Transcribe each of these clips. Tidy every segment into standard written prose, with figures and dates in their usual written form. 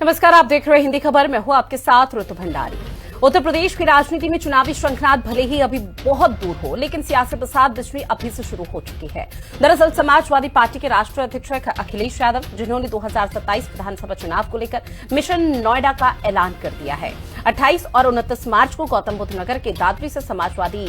नमस्कार, आप देख रहे हैं हिंदी खबर। मैं हूं आपके साथ ऋतु भंडारी। उत्तर प्रदेश की राजनीति में चुनावी श्रृंखलात भले ही अभी बहुत दूर हो, लेकिन सियासी बरसात बिजली अभी से शुरू हो चुकी है। दरअसल समाजवादी पार्टी के राष्ट्रीय अध्यक्ष अखिलेश यादव, जिन्होंने 2027 विधानसभा चुनाव को लेकर मिशन नोएडा का ऐलान कर दिया है। 28 और 29 मार्च को गौतम बुद्ध नगर के दादरी से समाजवादी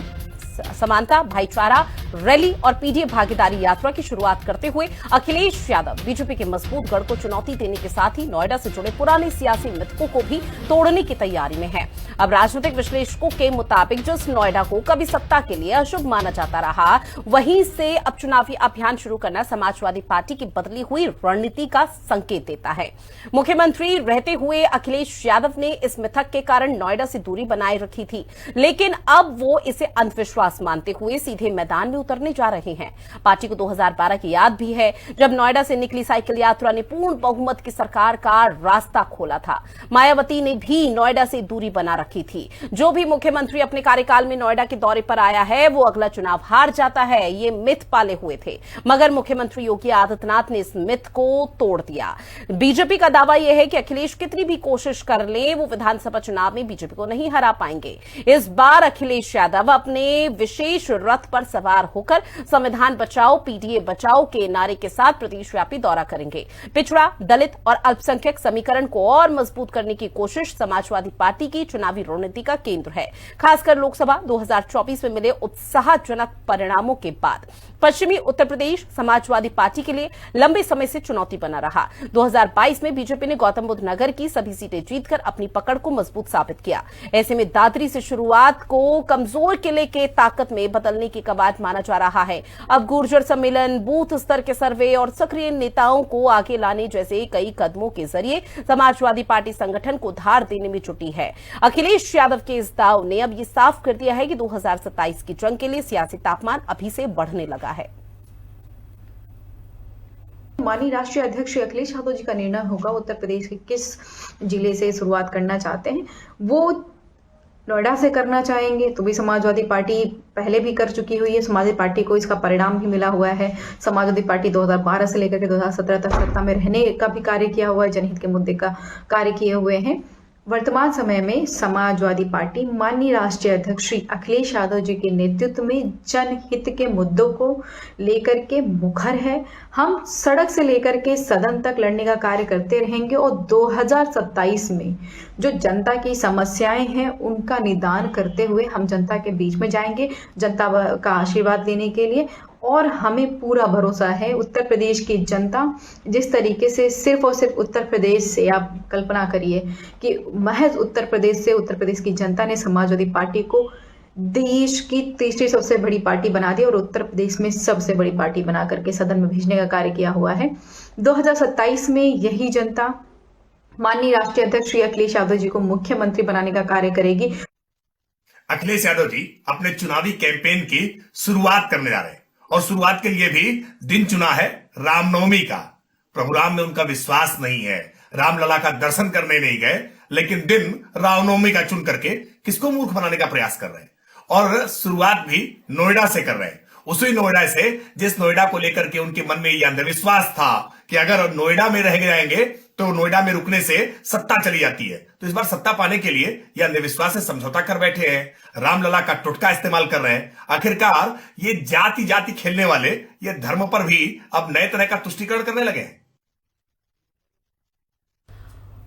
समानता भाईचारा रैली और पीडीए भागीदारी यात्रा की शुरुआत करते हुए अखिलेश यादव बीजेपी के मजबूत गढ़ को चुनौती देने के साथ ही नोएडा से जुड़े पुराने सियासी मिथकों को भी तोड़ने की तैयारी में है। अब राजनीतिक विश्लेषकों के मुताबिक जिस नोएडा को कभी सत्ता के लिए अशुभ माना जाता रहा, वहीं से अब चुनावी अभियान शुरू करना समाजवादी पार्टी की बदली हुई रणनीति का संकेत देता है। मुख्यमंत्री रहते हुए अखिलेश यादव ने इस मिथक के कारण नोएडा से दूरी बनाए रखी थी, लेकिन अब वो इसे अंधविश्वास मानते हुए सीधे मैदान में उतरने जा रहे हैं। पार्टी को 2012 की याद भी है, जब नोएडा से निकली साइकिल यात्रा ने पूर्ण बहुमत की सरकार का रास्ता खोला था। मायावती ने भी नोएडा से दूरी बना रखी थी। जो भी मुख्यमंत्री अपने कार्यकाल में नोएडा के दौरे पर आया है, वो अगला चुनाव हार जाता है, ये मिथ पाले हुए थे। मगर मुख्यमंत्री योगी आदित्यनाथ ने इस मिथ को तोड़ दिया। बीजेपी का दावा यह है कि अखिलेश कितनी भी कोशिश कर ले, वो विधानसभा चुनाव में बीजेपी को नहीं हरा पाएंगे। इस बार अखिलेश यादव अपने विशेष रथ पर सवार होकर संविधान बचाओ पीडीए बचाओ के नारे के साथ प्रदेशव्यापी दौरा करेंगे। पिछड़ा, दलित और अल्पसंख्यक समीकरण को और मजबूत करने की कोशिश समाजवादी पार्टी की चुनावी रणनीति का केंद्र है। खासकर लोकसभा 2024 में मिले उत्साहजनक परिणामों के बाद पश्चिमी उत्तर प्रदेश समाजवादी पार्टी के लिए लंबे समय से चुनौती बना रहा। 2022 में बीजेपी ने गौतम बुद्ध नगर की सभी सीटें जीतकर अपनी पकड़ को मजबूत साबित किया। ऐसे में दादरी से शुरुआत को कमजोर किले के ताकत में बदलने की कवायद माना जा रहा है। अब गुर्जर सम्मेलन, बूथ स्तर के सर्वे और सक्रिय नेताओं को आगे लाने जैसे कई कदमों के जरिए समाजवादी पार्टी संगठन को धार देने में जुटी है। अखिलेश यादव के इस दाव ने अब ये साफ कर दिया है कि 2027 की जंग के लिए सियासी तापमान अभी से बढ़ने लगा है। माननीय राष्ट्रीय अध्यक्ष अखिलेश यादव जी का निर्णय होगा उत्तर प्रदेश के किस जिले से शुरुआत करना चाहते हैं। वो नोएडा से करना चाहेंगे तो भी समाजवादी पार्टी पहले भी कर चुकी हुई है। समाजवादी पार्टी को इसका परिणाम भी मिला हुआ है। समाजवादी पार्टी 2012 से लेकर के 2017 तक सत्ता में रहने का भी कार्य किया हुआ है, जनहित के मुद्दे का कार्य किए हुए हैं। वर्तमान समय में समाजवादी पार्टी माननीय राष्ट्रीय अध्यक्ष श्री अखिलेश यादव जी के नेतृत्व में जनहित के मुद्दों को लेकर के मुखर है। हम सड़क से लेकर के सदन तक लड़ने का कार्य करते रहेंगे और 2027 में जो जनता की समस्याएं हैं उनका निदान करते हुए हम जनता के बीच में जाएंगे, जनता का आशीर्वाद लेने के लिए। और हमें पूरा भरोसा है उत्तर प्रदेश की जनता जिस तरीके से सिर्फ और सिर्फ उत्तर प्रदेश से, आप कल्पना करिए कि महज उत्तर प्रदेश से उत्तर प्रदेश की जनता ने समाजवादी पार्टी को देश की तीसरी सबसे बड़ी पार्टी बना दी और उत्तर प्रदेश में सबसे बड़ी पार्टी बना करके सदन में भेजने का कार्य किया हुआ है। 2027 में यही जनता माननीय राष्ट्रीय अध्यक्ष श्री अखिलेश यादव जी को मुख्यमंत्री बनाने का कार्य करेगी। अखिलेश यादव जी अपने चुनावी कैंपेन की शुरुआत करने जा रहे हैं और शुरुआत के लिए भी दिन चुना है रामनवमी का। प्रभु राम में उनका विश्वास नहीं है, रामलला का दर्शन करने नहीं गए, लेकिन दिन रामनवमी का चुन करके किसको मूर्ख बनाने का प्रयास कर रहे हैं। और शुरुआत भी नोएडा से कर रहे हैं, उसी नोएडा से जिस नोएडा को लेकर के उनके मन में यह अंधविश्वास था कि अगर नोएडा में रह जाएंगे तो नोएडा में रुकने से सत्ता चली जाती है। तो इस बार सत्ता पाने के लिए यह अंधविश्वास से समझौता कर बैठे हैं, रामलला का टोटका इस्तेमाल कर रहे हैं। आखिरकार ये जाति जाति खेलने वाले ये धर्म पर भी अब नए तरह का तुष्टीकरण करने लगे हैं।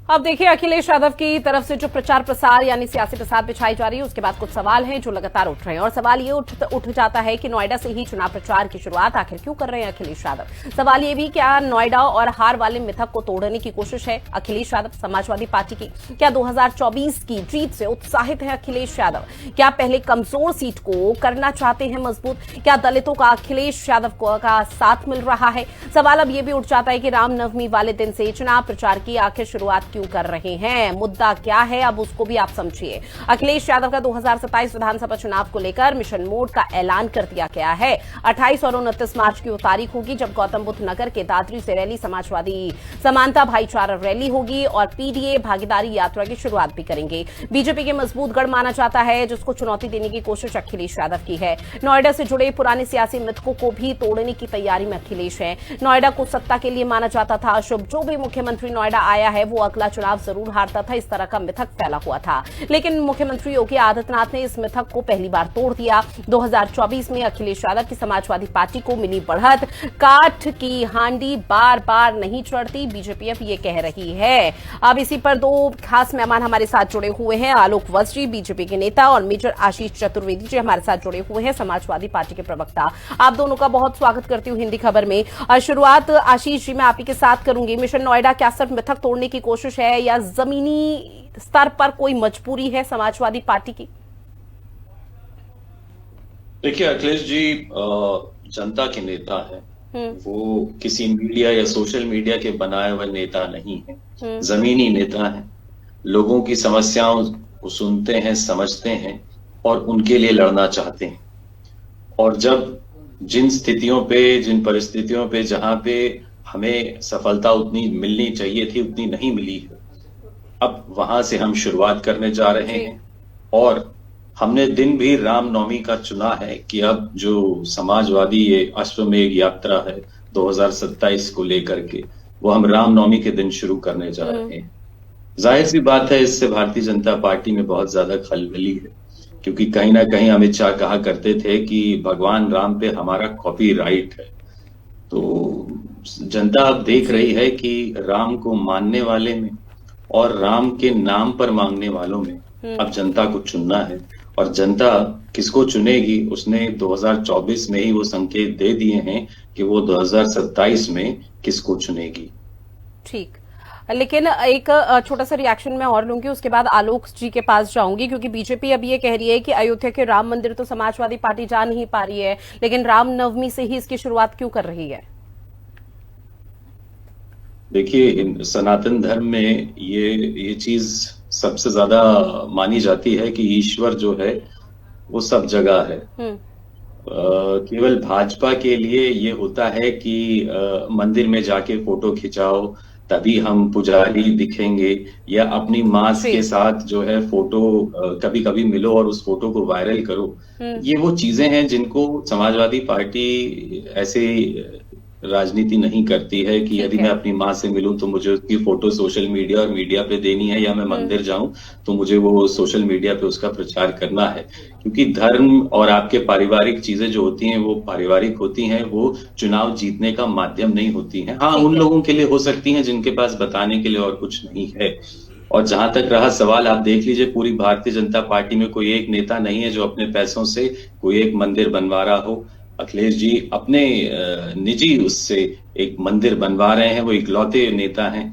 अब देखिए, अखिलेश यादव की तरफ से जो प्रचार प्रसार यानी सियासी प्रसार बिछाई जा रही है, उसके बाद कुछ सवाल हैं जो लगातार उठ रहे हैं। और सवाल ये उठ जाता है कि नोएडा से ही चुनाव प्रचार की शुरुआत आखिर क्यों कर रहे हैं अखिलेश यादव। सवाल ये भी, क्या नोएडा और हार वाले मिथक को तोड़ने की कोशिश है अखिलेश यादव समाजवादी पार्टी की? क्या 2024 की जीत से उत्साहित है अखिलेश यादव? क्या पहले कमजोर सीट को करना चाहते हैं मजबूत? क्या दलितों का अखिलेश यादव का साथ मिल रहा है? सवाल अब ये भी उठ जाता है कि रामनवमी वाले दिन से चुनाव प्रचार की आखिर शुरुआत क्यों कर रहे हैं? मुद्दा क्या है, अब उसको भी आप समझिए। अखिलेश यादव का 2027 विधानसभा चुनाव को लेकर मिशन मोड का ऐलान कर दिया गया है। 28 और 29 मार्च की वो तारीख होगी जब गौतम बुद्ध नगर के दादरी से रैली समाजवादी समानता भाईचारा रैली होगी और पीडीए भागीदारी यात्रा की शुरुआत भी करेंगे। बीजेपी के मजबूत गढ़ माना जाता है, जिसको चुनौती देने की कोशिश अखिलेश यादव की है। नोएडा से जुड़े पुराने सियासी मिथकों को भी तोड़ने की तैयारी में अखिलेश है। नोएडा को सत्ता के लिए माना जाता था अशुभ। जो भी मुख्यमंत्री नोएडा आया है वो अगला बाफला चुनाव जरूर हारता था, इस तरह का मिथक फैला हुआ था। लेकिन मुख्यमंत्री योगी आदित्यनाथ ने इस मिथक को पहली बार तोड़ दिया। 2024 में अखिलेश यादव की समाजवादी पार्टी को मिली बढ़त। काठ की हांडी बार बार नहीं चढ़ती, बीजेपी अब ये कह रही है। अब इसी पर दो खास मेहमान हमारे साथ जुड़े हुए हैं। आलोक वत्स जी, बीजेपी के नेता, और मेजर आशीष चतुर्वेदी जी हमारे साथ जुड़े हुए हैं, समाजवादी पार्टी के प्रवक्ता। आप दोनों का बहुत स्वागत करती हूं हिंदी खबर में। शुरुआत आशीष जी मैं आप ही के साथ करूंगी। मिशन नोएडा क्या सिर्फ मिथक तोड़ने की कोशिश है या जमीनी स्तर पर कोई मजबूरी है समाजवादी पार्टी की? देखिए, अखिलेश जी जनता के नेता है, वो किसी मीडिया या सोशल मीडिया के बनाए हुए नेता नहीं है, जमीनी नेता है। लोगों की समस्याओं को सुनते हैं, समझते हैं और उनके लिए लड़ना चाहते हैं। और जब जिन स्थितियों पे, जिन परिस्थितियों पे जहां पे हमें सफलता उतनी मिलनी चाहिए थी उतनी नहीं मिली है, अब वहां से हम शुरुआत करने जा रहे हैं। और हमने दिन भी रामनवमी का चुना है कि अब जो समाजवादी ये अश्वमेध यात्रा है 2027 को लेकर के, वो हम रामनवमी के दिन शुरू करने जा रहे हैं। जाहिर सी बात है, इससे भारतीय जनता पार्टी में बहुत ज्यादा खलबली है, क्योंकि कहीं ना कहीं अमित शाह कहा करते थे कि भगवान राम पे हमारा कॉपीराइट है। तो जनता अब देख रही है कि राम को मानने वाले में और राम के नाम पर मांगने वालों में अब जनता को चुनना है। और जनता किसको चुनेगी, उसने 2024 में ही वो संकेत दे दिए हैं कि वो 2027 में किसको चुनेगी। ठीक, लेकिन एक छोटा सा रिएक्शन मैं और लूंगी, उसके बाद आलोक जी के पास जाऊंगी, क्योंकि बीजेपी अब ये कह रही है कि अयोध्या के राम मंदिर तो समाजवादी पार्टी जा नहीं पा रही है, लेकिन रामनवमी से ही इसकी शुरुआत क्यों कर रही है? देखिए, सनातन धर्म में ये चीज सबसे ज्यादा मानी जाती है कि ईश्वर जो है वो सब जगह है। केवल भाजपा के लिए ये होता है कि मंदिर में जाके फोटो खिंचाओ तभी हम पुजारी दिखेंगे, या अपनी माँ के साथ जो है फोटो कभी कभी मिलो और उस फोटो को वायरल करो। ये वो चीजें हैं जिनको समाजवादी पार्टी ऐसे राजनीति नहीं करती है कि यदि मैं अपनी माँ से मिलूं तो मुझे उसकी फोटो सोशल मीडिया और मीडिया पे देनी है, या मैं मंदिर जाऊं तो मुझे वो सोशल मीडिया पे उसका प्रचार करना है। क्योंकि धर्म और आपके पारिवारिक चीजें जो होती हैं वो पारिवारिक होती हैं, वो चुनाव जीतने का माध्यम नहीं होती हैं। हाँ, उन लोगों के लिए हो सकती हैं जिनके पास बताने के लिए और कुछ नहीं है। और जहां तक रहा सवाल, आप देख लीजिए, पूरी भारतीय जनता पार्टी में कोई एक नेता नहीं है जो अपने पैसों से कोई एक मंदिर बनवा रहा हो। अखिलेश जी अपने निजी उससे एक मंदिर बनवा रहे हैं, वो इकलौते नेता हैं।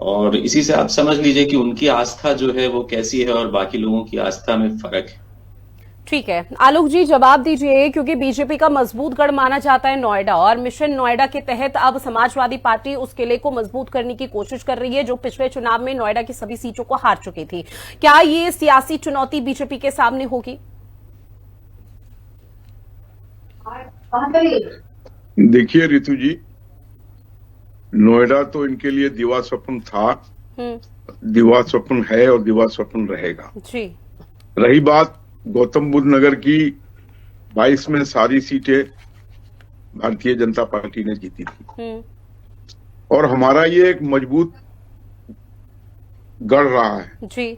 और इसी से आप समझ लीजिए कि उनकी आस्था जो है वो कैसी है और बाकी लोगों की आस्था में फर्क है। ठीक है, आलोक जी जवाब दीजिए, क्योंकि बीजेपी का मजबूत गढ़ माना जाता है नोएडा, और मिशन नोएडा के तहत अब समाजवादी पार्टी उस किले को मजबूत करने की कोशिश कर रही है जो पिछले चुनाव में नोएडा की सभी सीटों को हार चुकी थी। क्या ये सियासी चुनौती बीजेपी के सामने होगी? देखिए रितु जी, नोएडा तो इनके लिए दिवा स्वप्न था, दिवा स्वप्न है और दिवा स्वप्न रहेगा जी। रही बात गौतम बुद्ध नगर की, 22 में सारी सीटें भारतीय जनता पार्टी ने जीती थी और हमारा ये एक मजबूत गढ़ रहा है जी।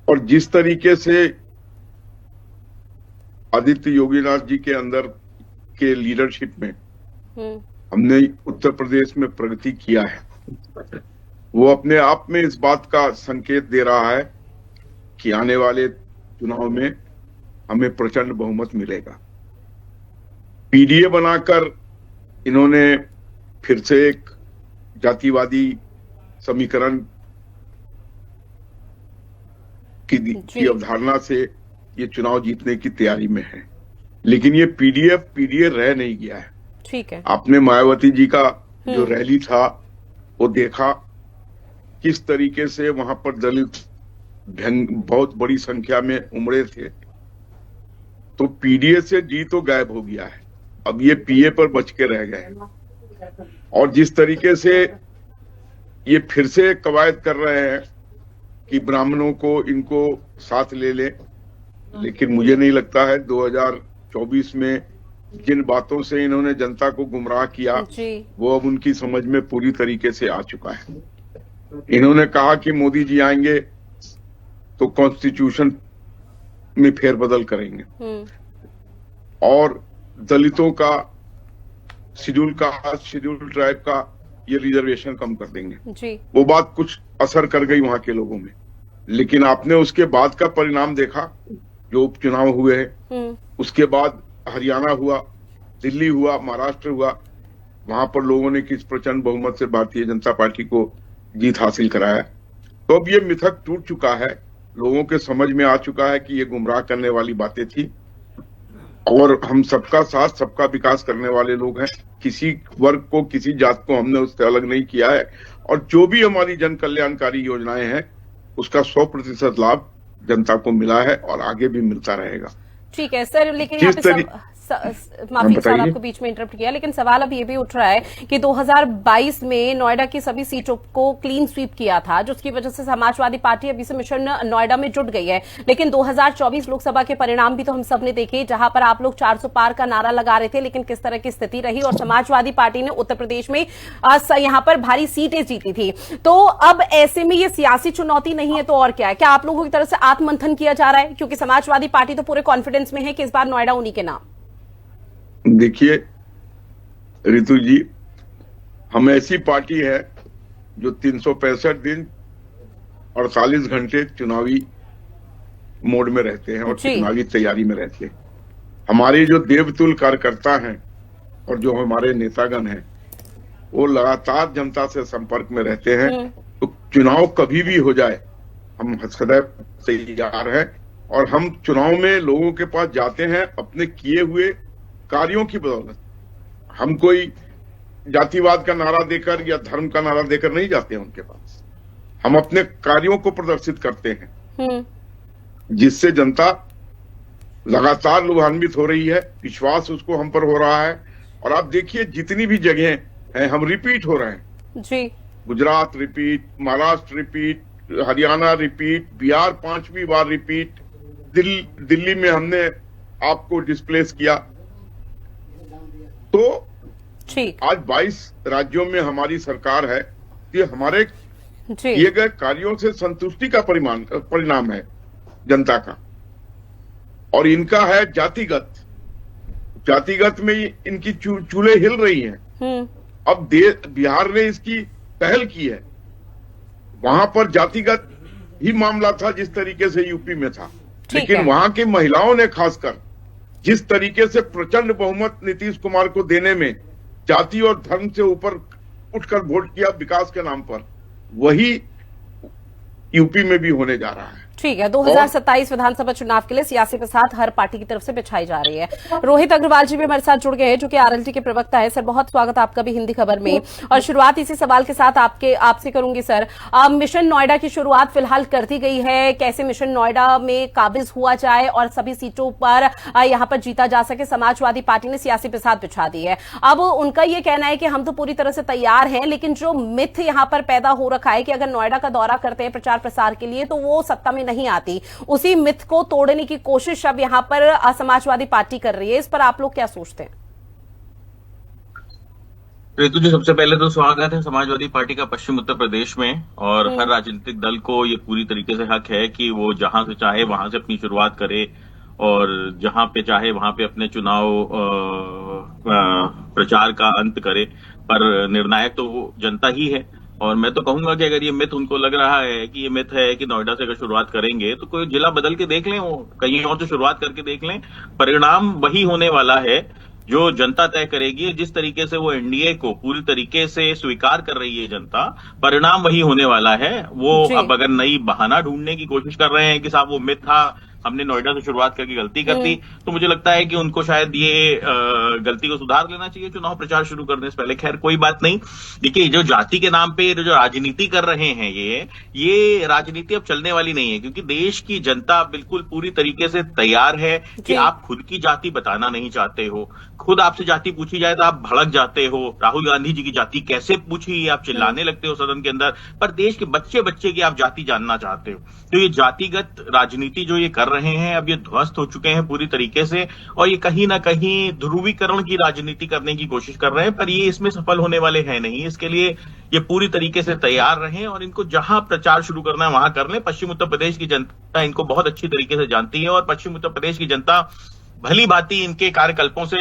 और जिस तरीके से आदित्य योगीनाथ जी के अंदर के लीडरशिप में हमने उत्तर प्रदेश में प्रगति किया है, वो अपने आप में इस बात का संकेत दे रहा है कि आने वाले चुनाव में हमें प्रचंड बहुमत मिलेगा। पीडीए बनाकर इन्होंने फिर से एक जातिवादी समीकरण की अवधारणा से ये चुनाव जीतने की तैयारी में है, लेकिन ये पीडीए रह नहीं गया है। ठीक है, आपने मायावती जी का जो रैली था वो देखा, किस तरीके से वहां पर दलित बहुत बड़ी संख्या में उमड़े थे। तो पीडीए से जी तो गायब हो गया है, अब ये पीए पर बच के रह गए। और जिस तरीके से ये फिर से कवायद कर रहे हैं कि ब्राह्मणों को इनको साथ ले ले, लेकिन मुझे नहीं लगता है 2024 में जिन बातों से इन्होंने जनता को गुमराह किया वो अब उनकी समझ में पूरी तरीके से आ चुका है। इन्होंने कहा कि मोदी जी आएंगे तो कॉन्स्टिट्यूशन में फेरबदल करेंगे और दलितों का, शेड्यूल ट्राइब का ये रिजर्वेशन कम कर देंगे जी। वो बात कुछ असर कर गई वहां के लोगों में, लेकिन आपने उसके बाद का परिणाम देखा जो उपचुनाव हुए हैं, उसके बाद हरियाणा हुआ, दिल्ली हुआ, महाराष्ट्र हुआ, वहां पर लोगों ने किस प्रचंड बहुमत से भारतीय जनता पार्टी को जीत हासिल कराया। तो अब ये मिथक टूट चुका है, लोगों के समझ में आ चुका है कि ये गुमराह करने वाली बातें थी और हम सबका साथ सबका विकास करने वाले लोग हैं। किसी वर्ग को, किसी जात को हमने उससे अलग नहीं किया है और जो भी हमारी जन कल्याणकारी योजनाएं हैं उसका 100% लाभ जनता को मिला है और आगे भी मिलता रहेगा। ठीक है सर, लेकिन यहाँ पे माफी सर आपको बीच में इंटरप्ट किया, लेकिन सवाल अब ये भी उठ रहा है कि 2022 में नोएडा की सभी सीटों को क्लीन स्वीप किया था, जिसकी वजह से समाजवादी पार्टी अभी से मिशन नोएडा में जुट गई है। लेकिन 2024 लोकसभा के परिणाम भी तो हम सब ने देखे, जहां पर आप लोग 400 पार का नारा लगा रहे थे, लेकिन किस तरह की स्थिति रही और समाजवादी पार्टी ने उत्तर प्रदेश में यहां पर भारी सीटें जीती थी। तो अब ऐसे में ये सियासी चुनौती नहीं है तो और क्या है? क्या आप लोगों की तरफ से आत्ममंथन किया जा रहा है? क्योंकि समाजवादी पार्टी तो पूरे कॉन्फिडेंस में है कि इस बार नोएडा उन्हीं के नाम। देखिए रितु जी, हम ऐसी पार्टी है जो 365 दिन 48 घंटे चुनावी मोड में रहते हैं और चुनावी तैयारी में रहते हैं। हमारे जो देवतुल्य कार्यकर्ता हैं और जो हमारे नेतागण हैं वो लगातार जनता से संपर्क में रहते हैं। तो चुनाव कभी भी हो जाए हम सदैव तैयार हैं और हम चुनाव में लोगों के पास जाते हैं अपने किए हुए कार्यों की बदौलत। हम कोई जातिवाद का नारा देकर या धर्म का नारा देकर नहीं जाते हैं उनके पास, हम अपने कार्यों को प्रदर्शित करते हैं जिससे जनता लगातार लाभान्वित हो रही है, विश्वास उसको हम पर हो रहा है। और आप देखिए जितनी भी जगह हैं हम रिपीट हो रहे हैं जी। Gujarat repeat, Maharashtra repeat, Haryana repeat, Bihar 5वीं बार रिपीट, दिल्ली में हमने आपको डिस्प्लेस किया। तो आज 22 राज्यों में हमारी सरकार है। ये हमारे किए गए कार्यों से संतुष्टि का परिणाम है जनता का और इनका है जातिगत में इनकी चूल्हे हिल रही हैं। अब बिहार ने इसकी पहल की है, वहां पर जातिगत ही मामला था जिस तरीके से यूपी में था, लेकिन वहां की महिलाओं ने खासकर जिस तरीके से प्रचंड बहुमत नीतीश कुमार को देने में जाति और धर्म से ऊपर उठकर वोट किया विकास के नाम पर, वही यूपी में भी होने जा रहा है। ठीक है, 2027 विधानसभा चुनाव के लिए सियासी बसात हर पार्टी की तरफ से बिछाई जा रही है। रोहित अग्रवाल जी भी हमारे साथ जुड़ गए हैं, जो कि आरएलटी के प्रवक्ता है। सर, बहुत स्वागत आपका भी हिंदी खबर में। और शुरुआत इसी सवाल के साथ आपसे करूंगी सर। मिशन नोएडा की शुरुआत फिलहाल कर दी गई है, कैसे मिशन नोएडा में काबिज हुआ जाए और सभी सीटों पर यहां पर जीता जा सके, समाजवादी पार्टी ने सियासी बसात बिछा दी है। अब उनका यह कहना है कि हम तो पूरी तरह से तैयार हैं, लेकिन जो मिथ यहां पर पैदा हो रखा है कि अगर नोएडा का दौरा करते हैं प्रचार प्रसार के लिए तो वो सत्ता में नहीं आती, उसी मिथ को तोड़ने की कोशिश अब यहां पर समाजवादी पार्टी कर रही है। इस पर आप लोग क्या सोचते हैं? रितु जी, सबसे पहले तो स्वागत है समाजवादी पार्टी का पश्चिम उत्तर प्रदेश में। और हर राजनीतिक दल को ये पूरी तरीके से हक है कि वो जहां से चाहे वहां से अपनी शुरुआत करे और जहां पे चाहे वहां पे अपने चुनाव प्रचार का अंत करे, पर निर्णायक तो वो जनता ही है। और मैं तो कहूंगा कि अगर ये मिथ उनको लग रहा है कि ये मिथ है कि नोएडा से अगर शुरुआत करेंगे तो कोई जिला बदल के देख लें, वो कहीं और से शुरुआत करके देख लें। परिणाम वही होने वाला है जो जनता तय करेगी। जिस तरीके से वो एनडीए को पूरी तरीके से स्वीकार कर रही है जनता, परिणाम वही होने वाला है। वो अब अगर नई बहाना ढूंढने की कोशिश कर रहे हैं कि साहब वो मिथ था, हमने नोएडा से शुरुआत करके गलती कर दी, तो मुझे लगता है कि उनको शायद ये गलती को सुधार लेना चाहिए चुनाव प्रचार शुरू करने से पहले। खैर कोई बात नहीं। देखिए, जो जाति के नाम पे जो राजनीति कर रहे हैं ये राजनीति अब चलने वाली नहीं है, क्योंकि देश की जनता बिल्कुल पूरी तरीके से तैयार है कि आप खुद की जाति बताना नहीं चाहते हो। खुद आपसे जाति पूछी जाए तो आप भड़क जाते हो। राहुल गांधी जी की जाति कैसे पूछी, आप चिल्लाने लगते हो सदन के अंदर, पर देश के बच्चे की आप जाति जानना चाहते हो। तो ये जातिगत राजनीति जो ये कर रहे हैं, अब ये ध्वस्त हो चुके हैं पूरी तरीके से, और ये कहीं ना कहीं ध्रुवीकरण की राजनीति करने की कोशिश कर रहे हैं, पर ये इसमें सफल होने वाले हैं नहीं। इसके लिए ये पूरी तरीके से तैयार रहें और इनको जहां प्रचार शुरू करना है वहां कर लें। पश्चिम उत्तर प्रदेश की जनता इनको बहुत अच्छी तरीके से जानती है और पश्चिम उत्तर प्रदेश की जनता भली भांति इनके कार्यकल्पों से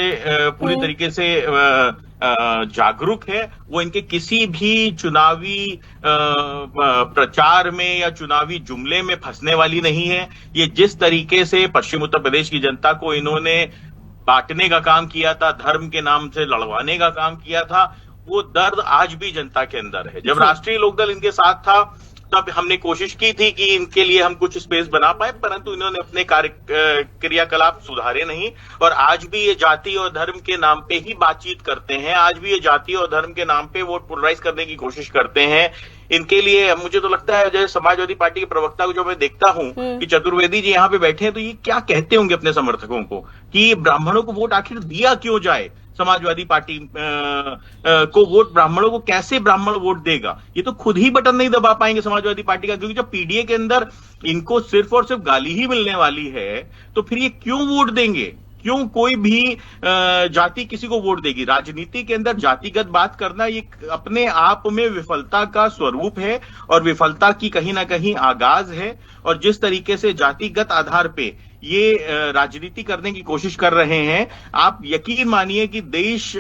पूरी तरीके से जागरूक है। वो इनके किसी भी चुनावी प्रचार में या चुनावी जुमले में फंसने वाली नहीं है। ये जिस तरीके से पश्चिम उत्तर प्रदेश की जनता को इन्होंने बांटने का काम किया था, धर्म के नाम से लड़वाने का काम किया था, वो दर्द आज भी जनता के अंदर है। जब राष्ट्रीय लोकदल इनके साथ था तब हमने कोशिश की थी कि इनके लिए हम कुछ स्पेस बना पाए, परंतु इन्होंने अपने क्रियाकलाप सुधारे नहीं और आज भी ये जाति और धर्म के नाम पे ही बातचीत करते हैं। आज भी ये जाति और धर्म के नाम पे वोट पोलराइज करने की कोशिश करते हैं। इनके लिए मुझे तो लगता है, जैसे समाजवादी पार्टी के प्रवक्ता को जो मैं देखता हूं कि चतुर्वेदी जी यहाँ पे बैठे हैं, तो ये क्या कहते होंगे अपने समर्थकों को कि ब्राह्मणों को वोट आखिर दिया क्यों जाए, समाजवादी पार्टी को वोट ब्राह्मणों को कैसे ब्राह्मण वोट देगा। ये तो खुद ही बटन नहीं दबा पाएंगे समाजवादी पार्टी का, क्योंकि जब पीडीए के अंदर इनको सिर्फ और सिर्फ गाली ही मिलने वाली है तो फिर ये क्यों वोट देंगे, क्यों कोई भी जाति किसी को वोट देगी। राजनीति के अंदर जातिगत बात करना ये अपने आप में विफलता का स्वरूप है और विफलता की कहीं ना कहीं आगाज है। और जिस तरीके से जातिगत आधार पे ये राजनीति करने की कोशिश कर रहे हैं, आप यकीन मानिए कि देश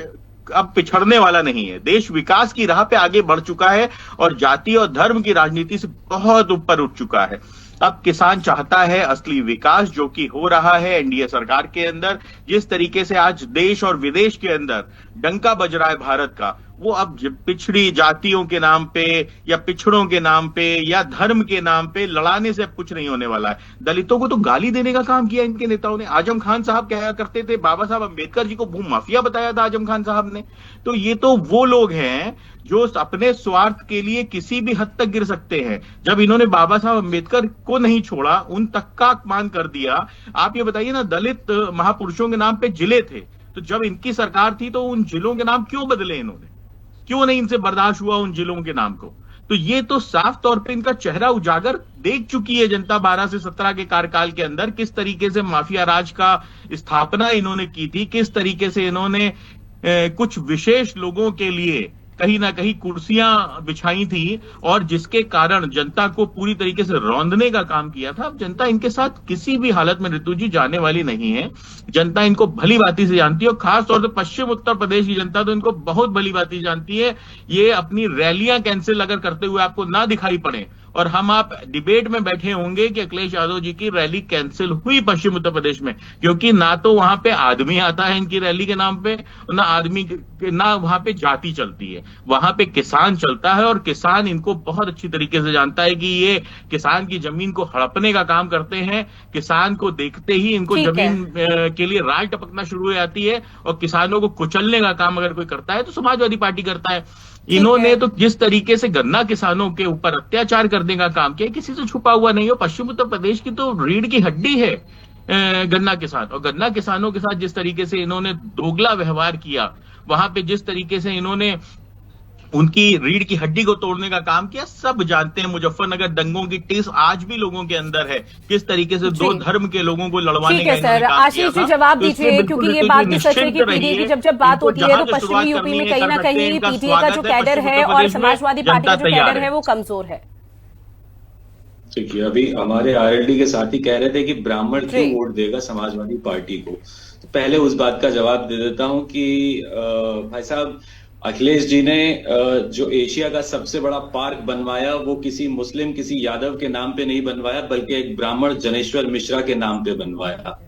अब पिछड़ने वाला नहीं है, देश विकास की राह पे आगे बढ़ चुका है और जाति और धर्म की राजनीति से बहुत ऊपर उठ चुका है। अब किसान चाहता है असली विकास, जो कि हो रहा है एनडीए सरकार के अंदर। जिस तरीके से आज देश और विदेश के अंदर डंका बज रहा है भारत का, वो अब पिछड़ी जातियों के नाम पे या पिछड़ों के नाम पे या धर्म के नाम पे लड़ाने से अब कुछ नहीं होने वाला है। दलितों को तो गाली देने का काम किया इनके नेताओं ने। आजम खान साहब कहा करते थे, बाबा साहब अंबेडकर जी को भूमि माफिया बताया था आजम खान साहब ने। तो ये तो वो लोग हैं जो अपने स्वार्थ के लिए किसी भी हद तक गिर सकते हैं। जब इन्होंने बाबा साहब अंबेडकर को नहीं छोड़ा, उन तक का अपमान कर दिया। आप ये बताइए ना, दलित महापुरुषों के नाम पे जिले थे, तो जब इनकी सरकार थी तो उन जिलों के नाम क्यों बदले इन्होंने, क्यों नहीं इनसे बर्दाश्त हुआ उन जिलों के नाम को। तो ये तो साफ तौर पे इनका चेहरा उजागर देख चुकी है जनता 12 से 17 के कार्यकाल के अंदर, किस तरीके से माफिया राज का स्थापना इन्होंने की थी, किस तरीके से इन्होंने कुछ विशेष लोगों के लिए कहीं ना कहीं कुर्सियां बिछाई थी और जिसके कारण जनता को पूरी तरीके से रौंदने का काम किया था। अब जनता इनके साथ किसी भी हालत में ऋतु जी जाने वाली नहीं है। जनता इनको भली भांति से जानती है और खास तौर से पश्चिम उत्तर प्रदेश की जनता तो इनको बहुत भली भांति जानती है। ये अपनी रैलियां कैंसिल अगर करते हुए आपको ना दिखाई पड़े और हम आप डिबेट में बैठे होंगे कि अखिलेश यादव जी की रैली कैंसिल हुई पश्चिम उत्तर प्रदेश में, क्योंकि ना तो वहां पे आदमी आता है इनकी रैली के नाम पे, ना वहां पे जाति चलती है, वहां पे किसान चलता है। और किसान इनको बहुत अच्छी तरीके से जानता है कि ये किसान की जमीन को हड़पने का काम करते हैं। किसान को देखते ही इनको जमीन के लिए राल टपकना शुरू हो जाती है और किसानों को कुचलने का काम अगर कोई करता है तो समाजवादी पार्टी करता है। इन्होंने तो जिस तरीके से गन्ना किसानों के ऊपर अत्याचार करने का काम किया, किसी से छुपा हुआ नहीं हो। पश्चिम उत्तर प्रदेश की तो रीढ़ की हड्डी है गन्ना किसान, और गन्ना किसानों के साथ जिस तरीके से इन्होंने दोगला व्यवहार किया, वहां पे जिस तरीके से इन्होंने उनकी रीढ़ की हड्डी को तोड़ने का काम किया, सब जानते हैं। मुजफ्फरनगर दंगों की टिस आज भी लोगों के अंदर है, किस तरीके से दो धर्म के लोगों को लड़वाने का सर आशीष जी जवाब दीजिए, क्योंकि ये बात भी सच है कि पीडीए की जब बात होती है तो पश्चिमी यूपी में कहीं ना कहीं पीडीए का जो कैडर है और समाजवादी पार्टी का जो कैडर है वो कमजोर है। देखिए, अभी हमारे आरएलडी के साथी कह रहे थे कि ब्राह्मण क्यों वोट देगा समाजवादी पार्टी को, तो पहले उस बात का जवाब दे देता हूं कि भाई साहब, अखिलेश जी ने जो एशिया का सबसे बड़ा पार्क बनवाया वो किसी मुस्लिम, किसी यादव के नाम पे नहीं बनवाया, बल्कि एक ब्राह्मण जनेश्वर मिश्रा के नाम पे बनवाया।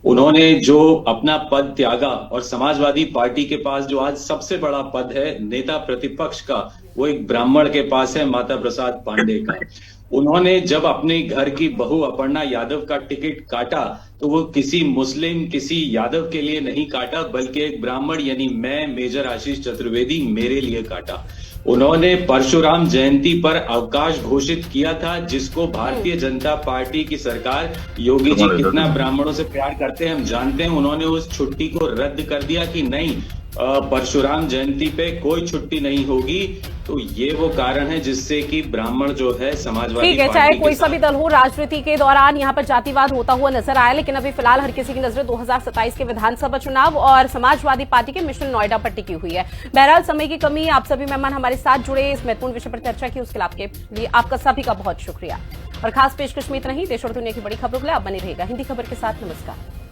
उन्होंने जो अपना पद त्यागा और समाजवादी पार्टी के पास जो आज सबसे बड़ा पद है नेता प्रतिपक्ष का, वो एक ब्राह्मण के पास है, माता प्रसाद पांडे का। उन्होंने जब अपने घर की बहू अपर्णा यादव का टिकट काटा तो वो किसी मुस्लिम, किसी यादव के लिए नहीं काटा, बल्कि एक ब्राह्मण यानी मैं, मेजर आशीष चतुर्वेदी, मेरे लिए काटा। उन्होंने परशुराम जयंती पर अवकाश घोषित किया था, जिसको भारतीय जनता पार्टी की सरकार, योगी जी कितना ब्राह्मणों से प्यार करते हैं हम जानते हैं। उन्होंने उस छुट्टी को रद्द कर दिया कि नहीं, परशुराम जयंती पे कोई छुट्टी नहीं होगी। तो ये वो कारण है जिससे कि ब्राह्मण जो है समाजवादी ठीक है, पार्टी चाहे के कोई साथ- सा भी दल हो, राजनीति के दौरान यहाँ पर जातिवाद होता हुआ नजर आया, लेकिन अभी फिलहाल हर किसी की नजरें 2027 के विधानसभा चुनाव और समाजवादी पार्टी के मिशन नोएडा पर टिकी हुई है। बहरहाल समय की कमी, आप सभी मेहमान हमारे साथ जुड़े, इस महत्वपूर्ण विषय पर चर्चा की, उसके लिए आपके लिए आपका सभी का बहुत शुक्रिया। और खास पेशकश में इतना ही। देश और दुनिया की बड़ी खबरों के लिए आप बने रहेगा हिंदी खबर के साथ। नमस्कार।